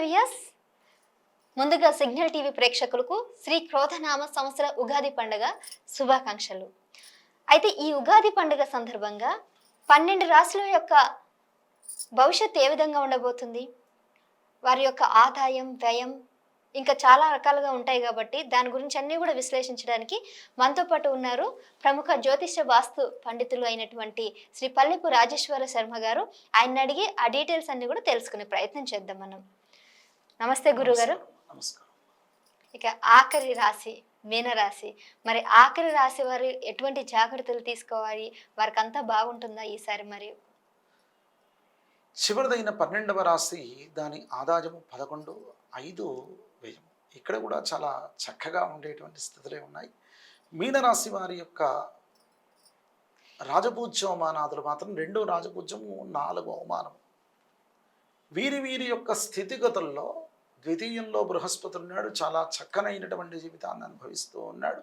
వియస్ ముందుగా signal TV ప్రేక్షకులకు శ్రీ క్రోధనామ సంవత్సర ఉగాది పండుగ శుభాకాంక్షలు. అయితే ఈ ఉగాది పండుగ సందర్భంగా 12 రాశుల యొక్క భవిష్యత్తు ఏ విధంగా ఉండబోతుంది, వారి యొక్క ఆదాయం వ్యయం ఇంకా చాలా రకాలుగా ఉంటాయి కాబట్టి దాని గురించి అన్నీ కూడా విశ్లేషించడానికి మనతో పాటు ఉన్నారు ప్రముఖ జ్యోతిష్య వాస్తు పండితులు అయినటువంటి శ్రీ పల్లెపు రాజేశ్వర శర్మ గారు. ఆయన అడిగి ఆ డీటెయిల్స్ అన్ని కూడా తెలుసుకునే ప్రయత్నం చేద్దాం మనం. నమస్తే గురుగారు. నమస్కారం. ఇక ఆఖరి రాశి మీనరాశి, మరి ఆఖరి రాశి వారు ఎటువంటి జాగ్రత్తలు తీసుకోవాలి, వారికి అంతా బాగుంటుందా ఈసారి? మరి చివరిదైన 12వ రాశి దాని ఆదాయము 11, 5 వ్యయము. ఇక్కడ కూడా చాలా చక్కగా ఉండేటువంటి స్థితులే ఉన్నాయి. మీనరాశి వారి యొక్క రాజపూజ్య అవమానాదులు మాత్రం 2 రాజపూజ్యము, 4 అవమానము. వీరి యొక్క స్థితిగతుల్లో ద్వితీయంలో బృహస్పతి ఉన్నాడు, చాలా చక్కనైనటువంటి జీవితాన్ని అనుభవిస్తూ ఉన్నాడు.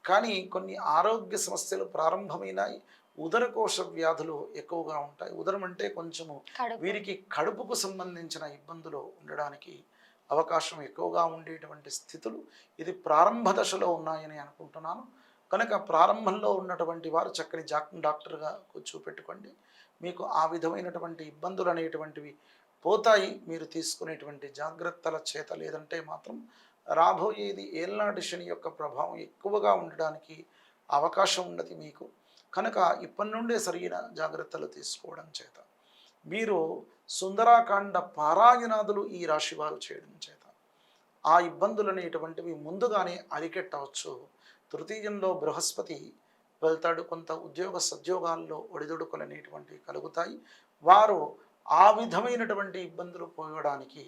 కానీ కొన్ని ఆరోగ్య సమస్యలు ప్రారంభమైనాయి. ఉదరకోశ వ్యాధులు ఎక్కువగా ఉంటాయి. ఉదరం అంటే కొంచెము వీరికి కడుపుకు సంబంధించిన ఇబ్బందులు ఉండడానికి అవకాశం ఎక్కువగా ఉండేటువంటి స్థితులు ఇది ప్రారంభ దశలో ఉన్నాయని అనుకుంటున్నాను. కనుక ప్రారంభంలో ఉన్నటువంటి వారు చక్కని డాక్టర్గా చూపెట్టుకోండి. మీకు ఆ విధమైనటువంటి ఇబ్బందులు అనేటువంటివి పోతాయి మీరు తీసుకునేటువంటి జాగ్రత్తల చేత. లేదంటే మాత్రం రాబోయేది ఏళ్ళనాటి శని యొక్క ప్రభావం ఎక్కువగా ఉండడానికి అవకాశం ఉన్నది మీకు. కనుక ఇప్పటి నుండే సరైన జాగ్రత్తలు తీసుకోవడం చేత మీరు సుందరాకాండ పారాయణాదులు ఈ రాశి వారు చేయడం చేత ఆ ఇబ్బందులు అనేటువంటివి ముందుగానే అరికెట్టవచ్చు. తృతీయంలో బృహస్పతి వెళ్తాడు. కొంత ఉద్యోగ సద్యోగాల్లో ఒడిదుడుకులు అనేటువంటివి కలుగుతాయి. వారు ఆ విధమైనటువంటి ఇబ్బందులు పోయడానికి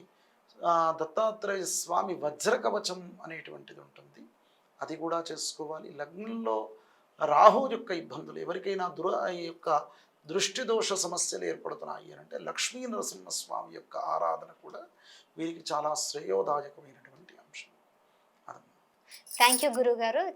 దత్తాత్రేయ స్వామి వజ్రకవచం అనేటువంటిది ఉంటుంది, అది కూడా చేసుకోవాలి. లగ్నంలో రాహు యొక్క ఇబ్బందులు, ఎవరికైనా యొక్క దృష్టి దోష సమస్యలు ఏర్పడుతున్నాయి అంటే లక్ష్మీ నరసింహస్వామి యొక్క ఆరాధన కూడా వీరికి చాలా శ్రేయోదాయకమైనటువంటి అంశం. థ్యాంక్ యూ గురుగారు.